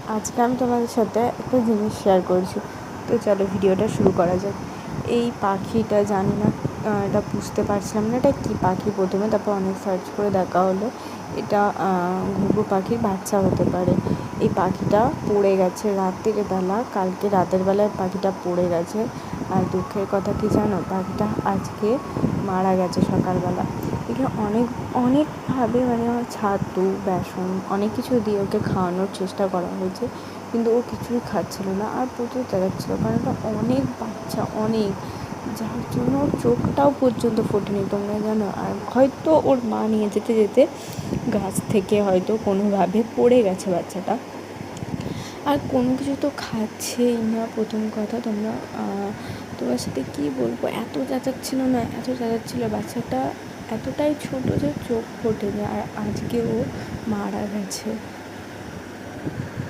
আজকে আমি তোমাদের সাথে একটা জিনিস শেয়ার করছি। তো চলো ভিডিওটা শুরু করা যাক। এই পাখিটা জানি না, এটা বুঝতে পারছিলাম না এটা কী পাখি প্রথমে, তারপর অনেক সার্চ করে দেখা হলো এটা ঘুঘু পাখির বাচ্চা হতে পারে। এই পাখিটা পড়ে গেছে রাতের বেলা, কালকে রাতের বেলায় পাখিটা পড়ে গেছে। আর দুঃখের কথা কী জানো, পাখিটা আজকে মারা গেছে সকালবেলা। এখানে অনেকভাবে মানে আমার ছাতু বেসন অনেক কিছু দিয়ে ওকে খাওয়ানোর চেষ্টা করা হয়েছে, কিন্তু ও কিছুই খাচ্ছিল না আর প্রচুর চেঁচাচ্ছিলো, কারণ ওটা অনেক বাচ্চা অনেক, যার জন্য ওর চোখটাও পর্যন্ত ফোটেনি তোমরা জানো। আর হয়তো ওর মা নিয়ে যেতে যেতে গাছ থেকে হয়তো কোনোভাবে পড়ে গেছে বাচ্চাটা, আর কোনো কিছু তো খাচ্ছেই না। প্রথম কথা তোমার সাথে কী বলবো, এত চেঁচাচ্ছিলো না, এত চেঁচাচ্ছিলো, বাচ্চাটা এতটাই ছোটো যে চোখ ফোটেনি। আর আজকে ও মারা গেছে।